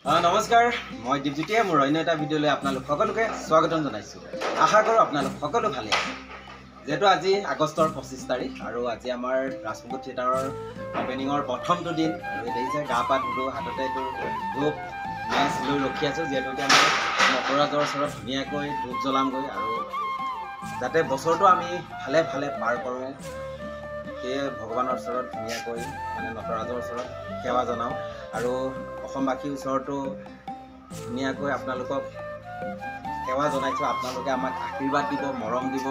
নমস্কাৰ মই দীপজ্যোতিয়ে মোৰ অন্য এটা ভিডিঅ'লৈ আপোনালোক সকলোকে স্বাগতম জনাইছোঁ। আশা কৰোঁ আপোনালোক সকলো ভালে আছে। যেহেতু আজি আগষ্টৰ 25 তাৰিখ আৰু আজি আমাৰ ৰাজমুকুট থিয়েটাৰৰ অপেনিঙৰ প্ৰথমটো দিন আৰু দেখিছে গা পা ধুলোঁ, হাততে এইটো ধূপ মেচ লৈ ৰখি আছোঁ। যিহেতু এতিয়া মই নটৰাজৰ ওচৰত ধুনীয়াকৈ ধূপ জ্বলামগৈ আৰু যাতে বছৰটো আমি ভালে ভালে পাৰ কৰোঁ সেয়ে ভগৱানৰ ওচৰত ধুনীয়াকৈ নটৰাজৰ ওচৰত সেৱা জনাওঁ আৰু অসমবাসীৰ ওচৰতো ধুনীয়াকৈ আপোনালোকক সেৱা জনাইছোঁ। আপোনালোকে আমাক আশীৰ্বাদ দিব, মৰম দিব,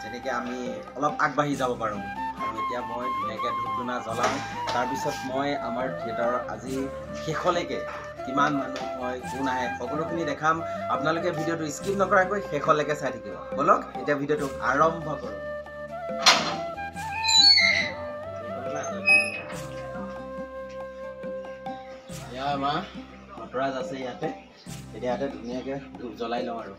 যেনেকৈ আমি অলপ আগবাঢ়ি যাব পাৰোঁ। আৰু এতিয়া মই ধুনীয়াকৈ ধূপ ধূনা জ্বলাওঁ। তাৰপিছত মই আমাৰ থিয়েটাৰৰ আজি শেষলৈকে কিমান মানুহ হয়, কোন আহে, সকলোখিনি দেখাম। আপোনালোকে ভিডিঅ'টো স্কিপ নকৰাকৈ শেষলৈকে চাই থাকিব। ব'লক এতিয়া ভিডিঅ'টো আৰম্ভ কৰোঁ। আমাৰ নটৰাজ আছে ইয়াতে, এতিয়া ইয়াতে ধুনীয়াকৈ ধূপ জ্বলাই লওঁ আৰু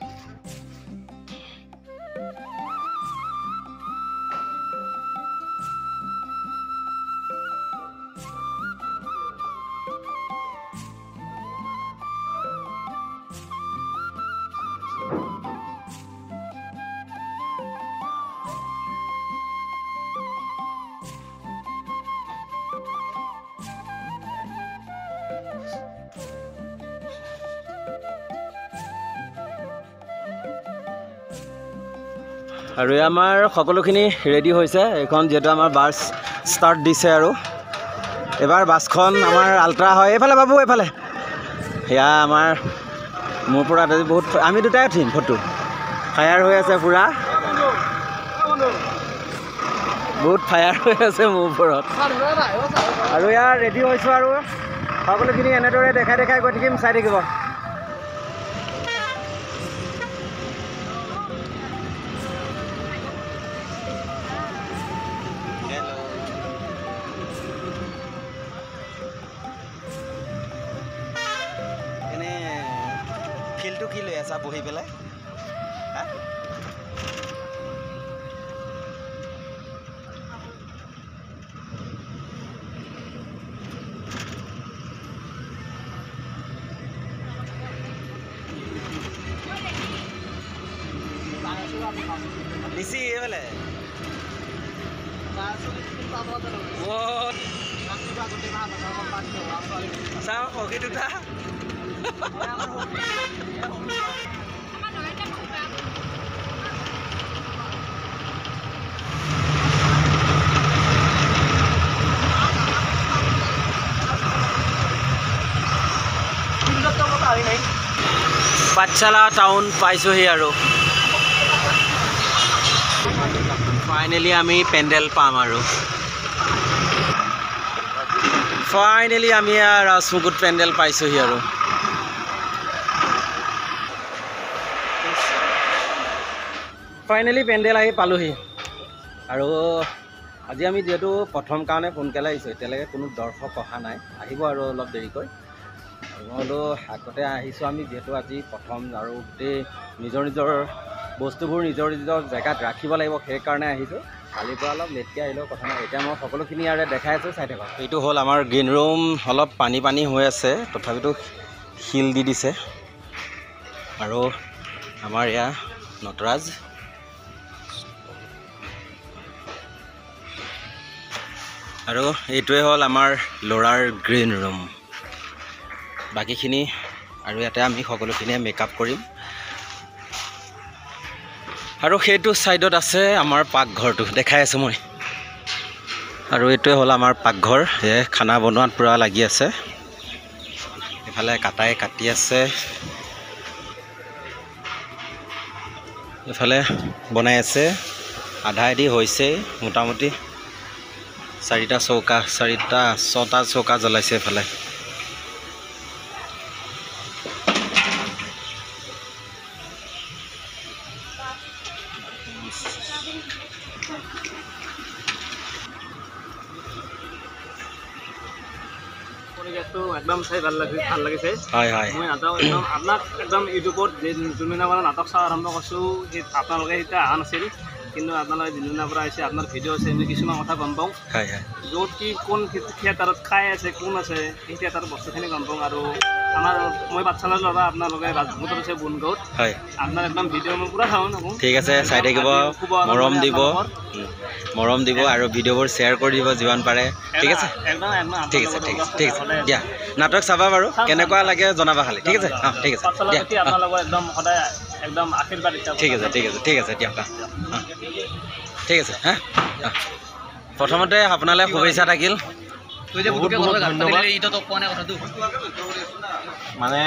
আৰু আমাৰ সকলোখিনি ৰেডি হৈছে। এইখন যিহেতু আমাৰ বাছ ষ্টাৰ্ট দিছে আৰু এবাৰ বাছখন আমাৰ আল্ট্ৰা হয়। এইফালে বাবু, এইফালে সেয়া আমাৰ মোৰ পৰা বহুত আমি দুটাই উঠিম। ফটো ফায়াৰ হৈ আছে, পূৰা বহুত ফায়াৰ হৈ আছে মোৰ ওপৰত। আৰু ইয়াৰ ৰেডি হৈছোঁ আৰু সকলোখিনি এনেদৰে দেখাই দেখাই গৈ থাকিম, চাই থাকিব। ফিলটো কি লৈ আছা বহি পেলাই? লিচি এইফালে চাওঁ সখী দুটা পাঠশালা টাউন পাইছোঁহি আৰু ফাইনেলি আমি পেণ্ডেল পাম আৰু ফাইনেলি আমি ৰাজমুকুট পেণ্ডেল পাইছোঁহি আৰু ফাইনেলি পেণ্ডেল আহি পালোহি। আৰু আজি আমি যিহেতু প্ৰথম কাৰণে সোনকালে আহিছোঁ, এতিয়ালৈকে কোনো দৰ্শক অহা নাই, আহিব আৰু অলপ দেৰিকৈ। আৰু মই বোলো আগতে আহিছোঁ আমি যিহেতু আজি প্ৰথম, আৰু গোটেই নিজৰ নিজৰ বস্তুবোৰ নিজৰ নিজৰ জেগাত ৰাখিব লাগিব, সেইকাৰণে আহিছোঁ। কালিৰ পৰা অলপ লেটকৈ আহিলেও কথা নাই। এতিয়া মই সকলোখিনি ইয়াৰে দেখাই আছোঁ, চাই থাকক। এইটো হ'ল আমাৰ গ্ৰীণ ৰুম। অলপ পানী পানী হৈ আছে, তথাপিতো শিল দি দিছে। আৰু আমাৰ এয়া নটৰাজ। আৰু এইটোৱে হ'ল আমাৰ ল'ৰাৰ গ্ৰীণ ৰুম। বাকীখিনি আৰু ইয়াতে আমি সকলোখিনিয়ে মেকআপ কৰিম। আৰু সেইটো ছাইডত আছে আমাৰ পাকঘৰটো, দেখাই আছোঁ মই। আৰু এইটোৱে হ'ল আমাৰ পাকঘৰ। সেয়ে খানা বনোৱাত পূৰা লাগি আছে। এইফালে কাটাই কাটি আছে, এইফালে বনাই আছে, আধাইদি হৈছে মোটামুটি। 4টা চৌকা, 6টা চৌকা জ্বলাইছে এইফালে। একদম চাই ভাল লাগিছে। হয় হয়, মই নাটক আপোনাক একদম ইউটিউবত যোনদিনা মানে নাটক চাই আৰম্ভ কৰিছোঁ, আপোনালোকে এতিয়া অহা নাছিল। কিন্তু আপোনালোকে যিদিনাৰ পৰা আহিছে আপোনাৰ ভিডিঅ' আছে আমি কিছুমান কথা গম পাওঁ হয় হয় য'ত কি কোন থিয়েটাৰত খাই আছে কোন আছে সেই থিয়েটাৰৰ বস্তুখিনি গম পাওঁ আৰু আমাৰ মই পাঠশালাৰ ল'ৰা আপোনালোকে ৰাজপুতত আছে বুনগাঁৱত হয় আপোনাৰ একদম ভিডিঅ' মই পূৰা চাওঁ থাকোঁ ঠিক আছে চাই থাকিব মৰম দিব আৰু ভিডিঅ'বোৰ শ্বেয়াৰ কৰি দিব যিমান পাৰে ঠিক আছে একদম ঠিক আছে দিয়া নাটক চাবা বাৰু কেনেকুৱা লাগে জনাবা খালি ঠিক আছে ঠিক আছে দিয়া আপোনালোকৰ একদম সদায় একদম আশীৰ্বাদ ঠিক আছে দিয়ক ঠিক আছে হা প্ৰথমতে আপোনালৈ শুভেচ্ছা থাকিল মানে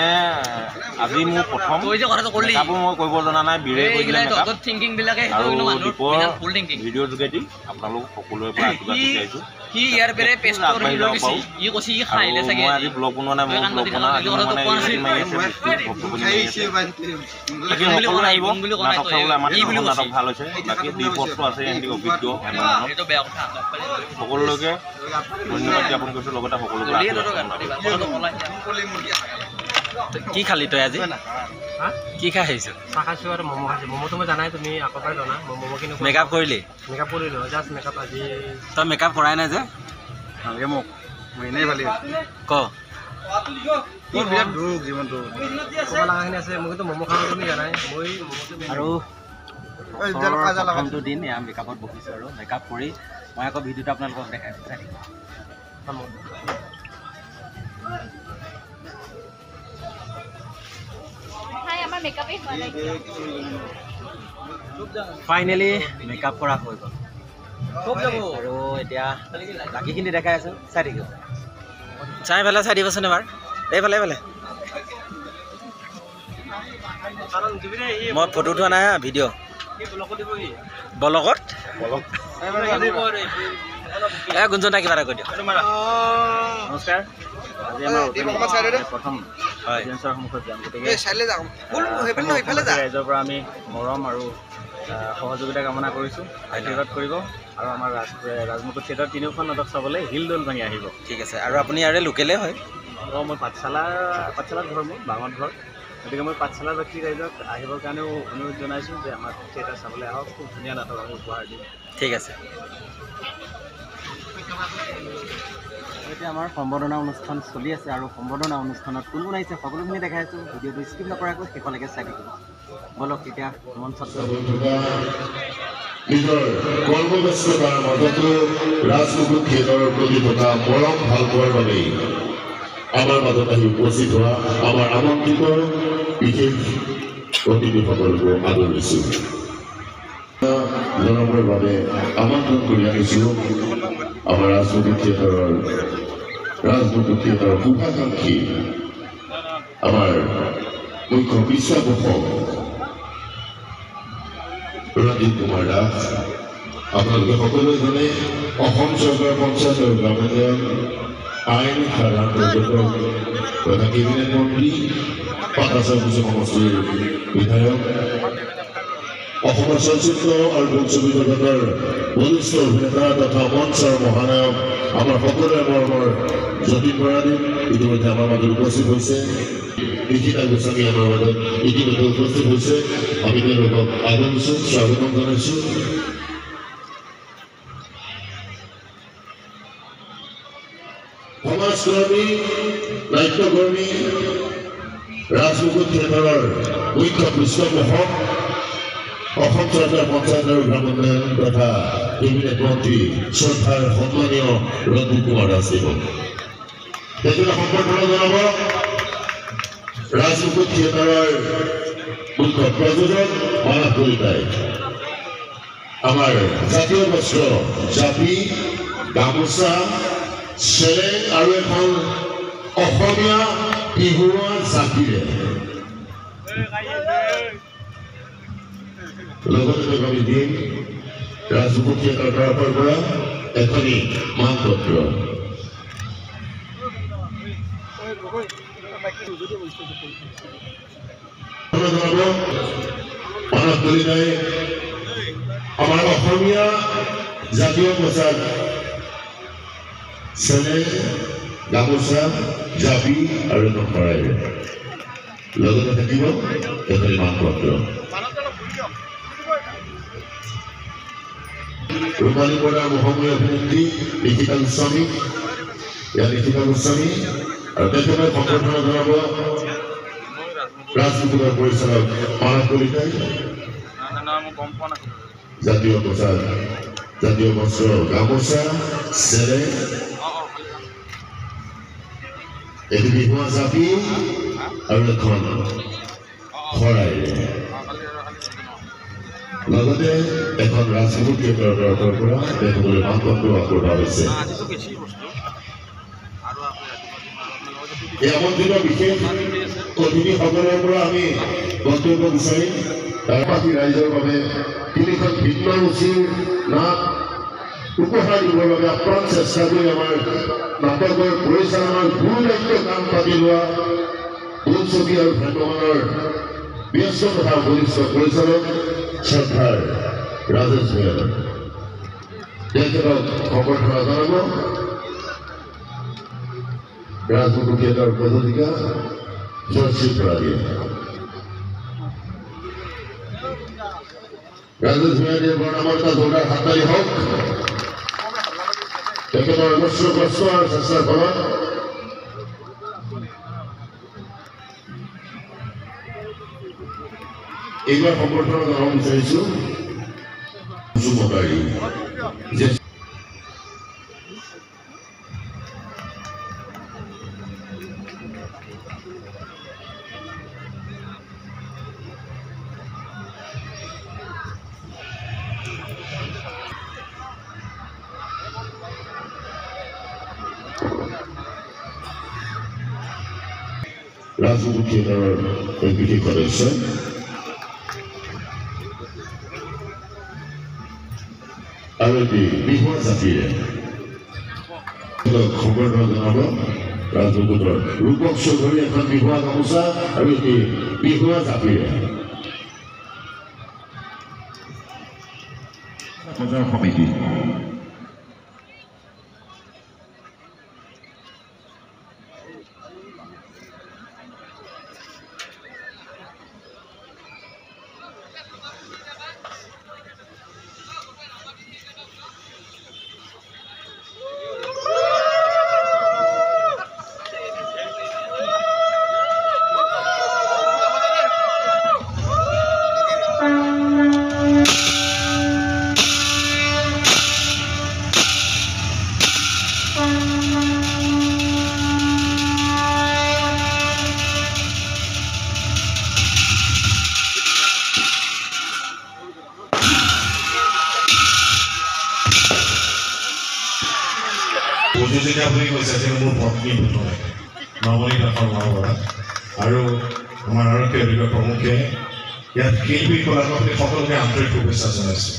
আজি মোৰ প্ৰথম মেকআপো মই কৰিব জনা নাই বিৰে কৰিলে আৰু দীপৰ ভিডিঅ'ৰ যোগেদি আপোনালোক সকলোৰে পৰা আশীৰ্বাদ বিচাৰিছোঁ মই আজি ব্লগ বনোৱা নাই মোৰ ব্লগ বনোৱা আজি মানে মাৰি আছে বাকী সকলো আহিব নাটক চাবলৈ আমাৰ নাটক ভাল হৈছে বাকী দীপৰটো আছে সিহঁতি অভিজ্ঞ সকলোলৈকে ধন্যবাদ জ্ঞাপন কৰিছোঁ লগতে সকলোকে কি খালি তই আজি কি খাই আহিছ চাহ খাইছোঁ আৰু ম'ম' খাইছোঁ ম'ম'টো মই জানাই তুমি আগৰ পৰাই জানা ম'ম' কিন্তু মেকআপ কৰিলি মেকআপ কৰিলোঁ জাষ্ট মেকআপ আজি তই মেকআপ কৰাই নাই যে নালাগে মোক মই এনেই ভালি ক বিৰাট দুখ জীৱনটো ক'ব লগাখিনি আছে মই কিন্তু ম'ম' খাওঁ তুমি জানাই মই আৰু প্ৰথমটো দিন এয়া মেকআপত বহিছোঁ আৰু মেকআপ কৰি মই আকৌ ভিডিঅ'টো আপোনালোকক দেখাই ফাইনেলি মেকআপ কৰা হৈ গ'ল আৰু এতিয়া বাকীখিনি দেখাই আছোঁ চাই থাকিব চাই দিবচোন এবাৰ এইফালে মই ফটো উঠোৱা নাই হা ভিডিঅ' ব্লগত গুঞ্জন দা কিবা এটা কৈ দিয়ক নমস্কাৰ আজি আমাৰ প্ৰথম অডিয়েঞ্চৰ সন্মুখত যাম গতিকে ৰাইজৰ পৰা আমি মৰম আৰু সহযোগিতা কামনা কৰিছোঁ আশীৰ্বাদ কৰিব আৰু আমাৰ ৰাজমুকুট থিয়েটাৰ তিনিওখন নাটক চাবলৈ হিল দল ভাঙি আহিব ঠিক আছে আৰু আপুনি ইয়াৰে লোকেলে হয় অঁ মই পাঠশালাত ঘৰ মোৰ বাঙত ঘৰ গতিকে মই পাঠশালাবাসী ৰাইজক আহিবৰ কাৰণেও অনুৰোধ জনাইছোঁ যে আমাৰ থিয়েটাৰ চাবলৈ আহক খুব ধুনীয়া নাটক আমি উপহাৰ দিম ঠিক আছে এতিয়া আমাৰ সম্বৰ্ধনা অনুষ্ঠান চলি আছে আৰু সম্বৰ্ধনা অনুষ্ঠানত কোন কোন আহিছে সকলোখিনি দেখাই আছোঁ ভিডিঅ'টো স্কিপ নকৰাকৈ শেষলৈকে চাই থাকিব বলক এতিয়া মঞ্চত নিজৰ কৰ্মব্যস্ততাৰ মাজতো ৰাজমুকুট থিয়েটাৰৰ প্ৰতি থকা মৰম ভাল পোৱাৰ বাবেই আমাৰ মাজত আহি উপস্থিত হোৱা আমাৰ আমন্ত্ৰিত বিশেষ অতিথিসকলকো আদৰিছোঁ জনাবৰ বাবে আমন্ত্ৰণ কৰি আনিছোঁ আমাৰ ৰাজমুকুট থিয়েটাৰৰ শুভাকাংক্ষী আমাৰ মুখ্য পৃষ্ঠপোষক ৰঞ্জিত কুমাৰ দাস আপোনালোকে সকলোৱে জানে অসম চৰকাৰৰ পঞ্চায়ত আৰু গ্ৰামোন্নয়ন আইন সাধাৰণ পৰিষদৰ তথা কেবিনেট মন্ত্ৰী পাটাচাৰ সমষ্টিৰ বিধায়ক অসমৰ চলচ্চিত্ৰ আৰু বোলছবি জগতৰ বলিষ্ঠ অভিনেতা তথা মঞ্চৰ মহানায়ক আমাৰ সকলোৰে মৰমৰ যতীন বৰাদী ইতিমধ্যে আমাৰ মাজত উপস্থিত হৈছে নিশিতা গোস্বামী আমাৰ মাজত ইতিমধ্যে উপস্থিত হৈছে আমি তেওঁলোকক আদৰিছোঁ স্বাগতম জনাইছোঁ সমাজকৰ্মী নাট্যকৰ্মী ৰাজমুকুট থিয়েটাৰৰ মুখ্য পৃষ্ঠপোষক অসম চৰকাৰ পঞ্চায়ত আৰু গ্ৰামোন্নয়ন তথা কেবিনেট মন্ত্ৰী শ্ৰদ্ধাৰ সন্মানীয় ৰঞ্জিত কুমাৰ দাস তেখেতে সম্বৰ্ধনা জনাব ৰাজমুকুট থিয়েটাৰৰ মুখ্য প্ৰযোজক মানৱ কলিতাই আমাৰ জাতীয় বস্ত্ৰ জাপি গামোচা চেলেং আৰু এখন অসমীয়া বিহুৱা জাপিৰে লগতে আমি দিম ৰাজমুকুট থিয়েটাৰৰ তৰফৰ পৰা এখনি মানপত্ৰ মানৱ কলিতাই আমাৰ অসমীয়া জাতীয় পোচাক চেলেং গামোচা জাপি আৰু এখন শৰাইৰে লগতে থাকিব এখনি মানপত্ৰ ৰূপালী পৰ্দাৰ মহামূল্য অভিনেত্ৰী লিখিতা গোস্বামী আৰু তেখেতে সম্বৰ্ধনা জনাব ৰাজনীতিৰ পৰিচালক মানৱ কলিতাই জাতীয় পোচাক জাতীয় বস্ত্ৰ গামোচা চেলে এটি বিহুৱা জাপি আৰু এখন শৰাই লগতে এখন ৰাজমুখ থিয়েটাৰৰ তৰফৰ পৰা দেখিবলৈ মানদণ্ড আগবঢ়োৱা হৈছে এই আমন্ত্ৰিত বিশেষ অতিথিসকলৰ পৰা আমি বক্তব্য বিচাৰিম তাৰপাতি ৰাইজৰ বাবে তিনিখন ভিন্ন ৰুচিৰ নাট উপহাৰ দিবৰ বাবে আপ্ৰাণ চেষ্টা কৰি আমাৰ নাটকৰ পৰিচালনাৰ গুৰু দায়িত্ব কাম পাতি লোৱা বোলছবি আৰু ভ্ৰাম্যমানৰ ব্যস্ত তথা বৰিষ্ঠ পৰিচালক শ্ৰদ্ধাৰ ৰাজেশ ভূঞা তেখেতক সম্বৰ্ধনা জনাব ৰাজমুখ থিয়েটাৰ প্ৰযোজিকা জয়শ্ৰী প্ৰাদীয়ে ৰাজেশ ভূঞাদেৱ বৰ্ণামৰ্তা যোগাৰ হাততালি হওক তেখেতৰ অজস্ৰ কষ্ট আৰু চেষ্টাৰ ফলত এইবাৰ সম্বৰ্ধনা জনাব বিচাৰিছো যুৱকাৰী ৰাজমুখ থিয়েটাৰৰ এক বিশেষ সদস্য আৰু এটি বিহুৱা জাতিৰে সম্বৰ্ধনা জনাব ৰাজমুখৰ ৰূপক চৌধুৰী এখন বিহুৱা গামোচা আৰু এটি বিহুৱা জাতিৰে বজাৰ সমিতি প্ৰযোজিকা বুলি কৈছে যে মোৰ পত্নী পুতলে নৱনী দাসৰ মাহবৰা আৰু আমাৰ আৰক্ষী অধিকাৰী প্ৰমুখে ইয়াত শিল্পী কলাকাৰসকলে সকলোকে আন্তৰিক শুভেচ্ছা জনাইছোঁ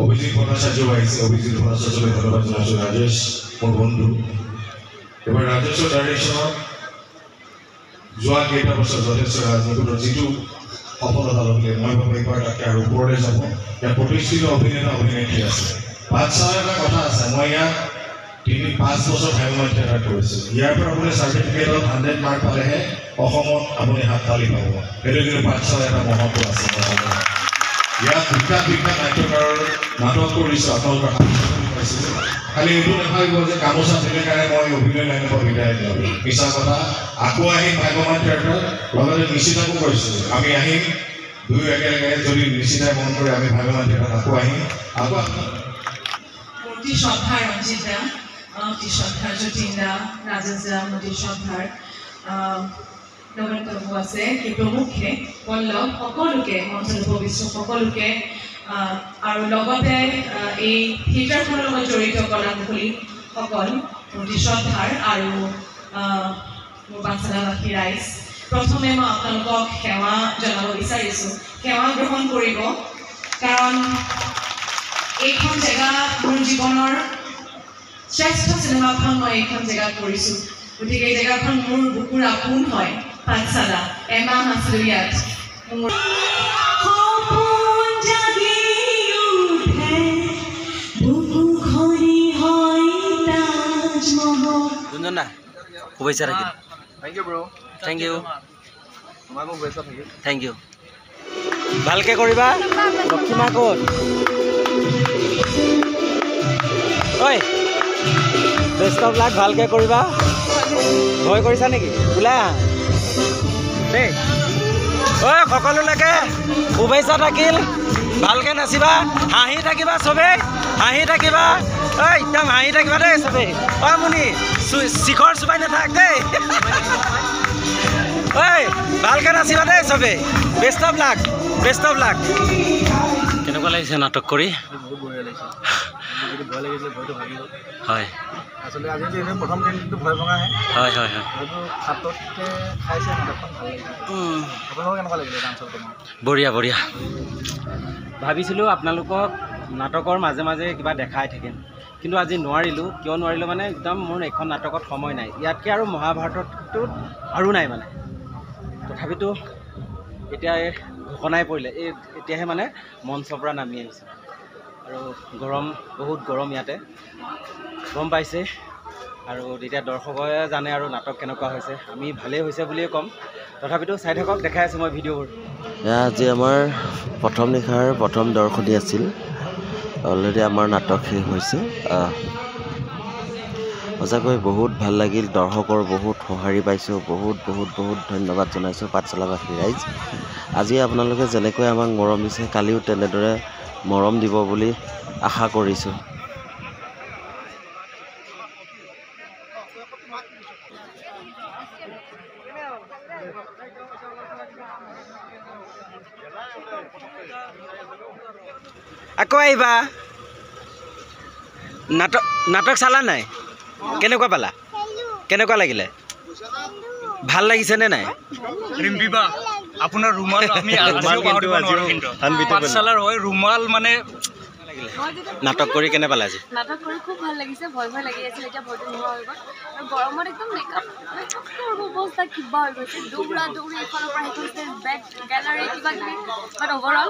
অভিজিৎ ভট্টাচাৰ্য আহিছে অভিজিৎ ভট্টাচাৰ্যলৈ ধন্যবাদ জনাইছোঁ ৰাজেশ মোৰ বন্ধু এবাৰ ৰাজেশৰ ডাইৰেকশ্যনত যোৱা কেইটা বছৰ যথেষ্ট ৰাজনীতিৰ যিটো সফলতা ল'লে মই ভাবোঁ এইবাৰ তাকে আৰু ওপৰলৈ যাব ইয়াত প্ৰতিষ্ঠিত অভিনেতা অভিনেত্ৰী আছে পাঠশালাৰ এটা কথা আছে মই ইয়াত 5 বছৰ ভ্ৰাম্যমাণ থিয়েটাৰ কৰিছোঁ ইয়াৰ পৰা আপুনি চাৰ্টিফিকেটত 100 মাৰ্ক পালেহে অসমত আপুনি হাততালি পাব সেইটো কিন্তু পাঠশালাৰ এটা মহত্ব আছে ইয়াত বিখ্যাত নাট্যকাৰৰ নাটক কৰিছোঁ আপোনালোকৰ পাইছোঁ খালি এইটো নাভাবিব যে গামোচা দিলে কাৰণে মই অভিনয় লাইনৰ পৰা বিদায় দিওঁ মিছা কথা আকৌ আহিম ভ্ৰাম্যমাণ থিয়েটাৰত লগতে নিশ্চিতাকো কৰিছোঁ আমি আহিম দুয়ো একেলগে যদি নিশ্চিতাই মন কৰে আমি ভ্ৰাম্যমাণ থিয়েটাৰত আকৌ আহিম আকৌ অতি শ্ৰদ্ধাৰ ৰঞ্জিত দা অতি শ্ৰদ্ধাৰ যতীন দা ৰাজেশ দা অতি শ্ৰদ্ধাৰ নৱনীত আছে সেই প্ৰমুখে পল্লৱ সকলোকে মঞ্চত উপবিষ্ট সকলোকে আৰু লগতে এই থিয়েটাৰখনৰ লগত জড়িত কলাকুশলীসকল অতি শ্ৰদ্ধাৰ আৰু মোৰ পাঠশালাবাসী ৰাইজ প্ৰথমে মই আপোনালোকক সেৱা জনাব বিচাৰিছোঁ সেৱা গ্ৰহণ কৰিব কাৰণ এইখন জেগা মোৰ জীৱনৰ শ্ৰেষ্ঠ চিনেমাখন মই এইখন জেগাত কৰিছোঁ গতিকে এই জেগাখন মোৰ বুকুৰ আপোন হয় পাঠশালা এমাহ আছিলোঁ ইয়াত মোৰ শুভেচ্ছা থাকিল থেংক ইউ ব্ৰ থেংক ইউ তোমাকো শুভেচ্ছা থাকিল থেংক ইউ ভালকৈ কৰিবা লক্ষীমা ক'ত ঐ বেষ্ট অফ লাক ভালকৈ কৰিবা ভয় কৰিছা নেকি ওলাই আহা দেই ঐ সকলোলৈকে শুভেচ্ছা থাকিল ভালকৈ নাচিবা হাঁহি থাকিবা চবেই হাঁহি থাকিবা ঐ একদম হাঁহি থাকিবা দেই চবেই ঐ মুনি শিখৰ চুবাই নাথাক দেই ঐ ভালকৈ নাচিবা দেই চবেই বেষ্ট অফ লাক কেনেকুৱা লাগিছে নাটক কৰি বহুত বঢ়িয়া লাগিছে যদি ভয় লাগিছিলে ভয়টো ভাগি গ'ল হয় আচলতে আজি এনেই প্ৰথম দিনটো ভয় ভঙাহে হয় হয় হয় হয়তো খাটতকৈ খাইছে নাটকখন ভাল লাগিছে আপোনালোকৰ কেনেকুৱা লাগিলে ডান্সৰ তোমাৰ বঢ়িয়া বঢ়িয়া ভাবিছিলোঁ আপোনালোকক নাটকৰ মাজে মাজে কিবা দেখাই থাকিম কিন্তু আজি নোৱাৰিলোঁ কিয় নোৱাৰিলোঁ মানে একদম মোৰ এখন নাটকত সময় নাই ইয়াতকৈ আৰু মহাভাৰতটোত আৰু নাই মানে তথাপিতো এতিয়া ঘোষণাই পৰিলে এতিয়াহে মানে মঞ্চৰ পৰা নামি আহিছে আৰু বহুত গৰম ইয়াতে গম পাইছে আৰু এতিয়া দৰ্শকে জানে আৰু নাটক কেনেকুৱা হৈছে আমি ভালেই হৈছে বুলিয়ে ক'ম তথাপিতো চাই থাকক দেখাই আছোঁ মই ভিডিঅ'বোৰ এয়া আজি আমাৰ প্ৰথম নিশাৰ প্ৰথম দৰ্শনী আছিল অলৰেডি আমাৰ নাটক শেষ হৈছে সঁচাকৈ বহুত ভাল লাগিল দৰ্শকৰ বহুত সঁহাৰি পাইছোঁ বহুত ধন্যবাদ জনাইছোঁ পাঠশালাবাসী ৰাইজ আজি আপোনালোকে যেনেকৈ আমাক মৰম দিছে কালিও তেনেদৰে মৰম দিব বুলি আশা কৰিছোঁ আকৌ আহিবা নাটক চালা নাই কেনেকুৱা পালা কেনেকুৱা লাগিলে ভাল লাগিছেনে নাই ৰিম্পিবা আপোনাৰ ৰুমাল আমি আজিও পাহৰিব নোৱাৰোঁ কিন্তু পাঠশালাৰ হয় ৰুমাল মানে নাটক কৰি কেনে পালা আজি নাটক কৰি খুব ভাল লাগিছে ভয় লাগি আছিল এতিয়া ভয়টো নোহোৱা হৈ গ'ল আৰু গৰমত একদম মেকআপ অৱস্থা কিবা হৈ গৈছে দৌৰা এইফালৰ পৰা সেইটো বেক গেলাৰী কিবা কিবি বাট অভাৰঅল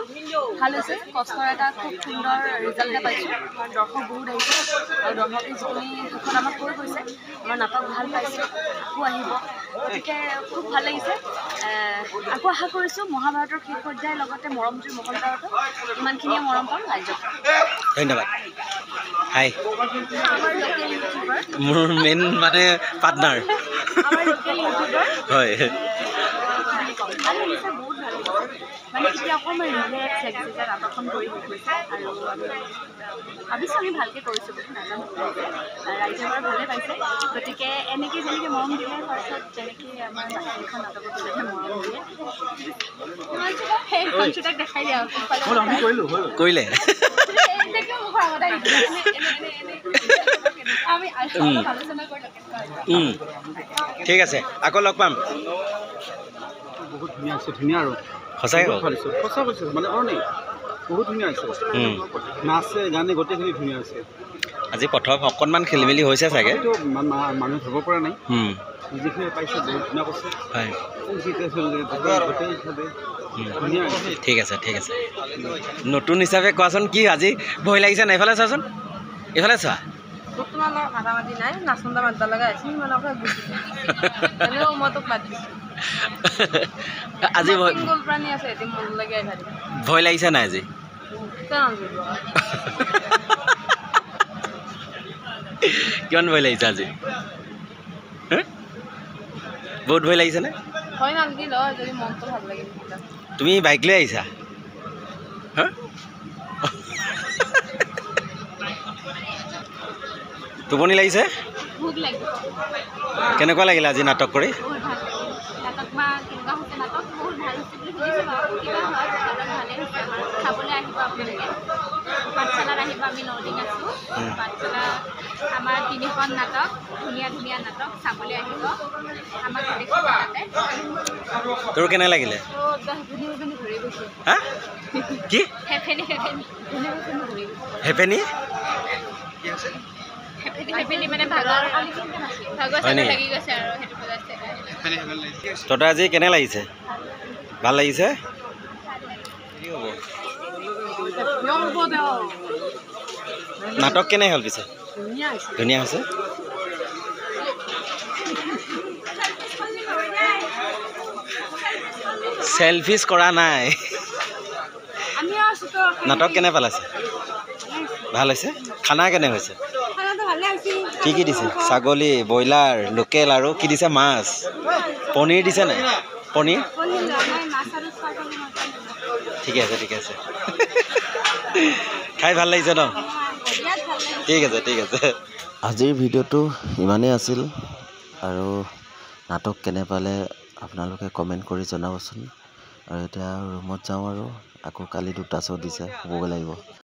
ভাল হৈছে কষ্টৰ এটা খুব সুন্দৰ ৰিজাল্ট এটা পাইছোঁ কাৰণ দৰ্শক বহুত আহিছে আৰু দৰ্শকে যিখিনি সেইখন আমাক কৈ গৈছে আমাৰ নাটক ভাল পাইছে আকৌ আহিব গতিকে খুব ভাল লাগিছে আকৌ আশা কৰিছোঁ মহাভাৰতৰ শেষ পৰ্যায়ৰ লগতে মৰমজুৰ মহলদাৰতো ইমানখিনিয়ে মৰম পাম ৰাইজক ধন্যবাদ হাই আমাৰ লোকেল ইউটিউবাৰ মোৰ মেইন মানে পাৰ্টনাৰ আমাৰ লোকেল ইউটিউবাৰ হয় ভাল লাগিছে বহুত ভাল লাগিছে মানে এতিয়া অকণমান ৰিলেক্স লাগিছে যে নাটকখন কৰি গৈছে আৰু ভাবিছোঁ আমি ভালকৈ কৰিছোঁ বুলি নাজানো ৰাইজে বাৰু ভালেই পাইছে গতিকে এনেকৈ যেনেকৈ মৰম দিলে তাৰপিছত তেনেকৈ আমাৰ এইখন নাটকতো যাতে মৰম দিয়ে সেই মঞ্চটাক দেখাই দিয়া কৰিলে আমি আলোচনা কৰি ঠিক আছে আকৌ লগ পাম বহুত ধুনীয়া হৈছে ধুনীয়া আৰু সঁচাই সঁচা কৈছোঁ মানে আৰু নাই বহুত ধুনীয়া হৈছে নাচে গানে গোটেইখিনি ধুনীয়া হৈছে আজি প্ৰথম অকণমান খেলি মেলি হৈছে চাগে এইটো মানুহে ধৰিব পৰা নাই যিখিনি পাইছে বহুত ধুনীয়া কৈছে হয় গোটেই হিচাপে ধুনীয়া ঠিক আছে নতুন হিচাপে কোৱাচোন কি আজি ভয় লাগিছে নাই এইফালে চোৱাচোন এইফালে চোৱা তোমালোকৰ মাতামাতি নাই নাচন্দা মাতবা লগা আছে ইমানকে বুজিছে এনেও মই তোক মাত দিছোঁ আজি প্ৰাণী আছে এতিয়া মন লাগে ভয় লাগিছে নাই আজি কিমান ভয় লাগিছে আজি বহুত ভয় লাগিছেনে হয় নালাগিল যদি মনটো ভাল লাগে তুমি বাইক লৈ আহিছা টোপনি লাগিছে ভোক লাগিছে কেনেকুৱা লাগিলে আজি নাটক কৰি বহুত ভাল লাগিল নাটক বা কেনেকুৱা হৈছে নাটক বহুত ভাল হৈছে বুলি শুনিছোঁ বাৰু কিবা হয় নাটক ভালেই হৈছে আমাৰ চাবলৈ আহিব আপোনালোকে পাঠশালাত আহিব আমি 9 দিন আছোঁ পাঠশালা আমাৰ 3খন নাটক ধুনীয়া নাটক চাবলৈ আহিব আমাক দেখিব তাতে তোৰ কেনে লাগিলে ঘূৰি গৈছে হা কি হেপেনি হেপেনি হেপেনি মানে ভাগৰ লাগি গৈছে আৰু সেইটো বজাইছে তহঁতৰ আজি কেনে লাগিছে ভাল লাগিছে নাটক কেনে হ'ল পিছে ধুনীয়া হৈছে চেলফিছ কৰা নাই নাটক কেনে পেলাইছে ভাল হৈছে খানা কেনে হৈছে কি কি দিছে ছাগলী ব্ৰইলাৰ লোকেল আৰু কি দিছে মাছ পনীৰ দিছে নাই পনীৰ ঠিকে আছে খাই ভাল লাগিছে ন ঠিক আছে আজিৰ ভিডিঅ'টো ইমানেই আছিল আৰু নাটক কেনে পালে আপোনালোকে কমেণ্ট কৰি জনাবচোন আৰু এতিয়া ৰুমত যাওঁ আৰু আকৌ কালি 2টা শ্ব' দিছে শুবগৈ লাগিব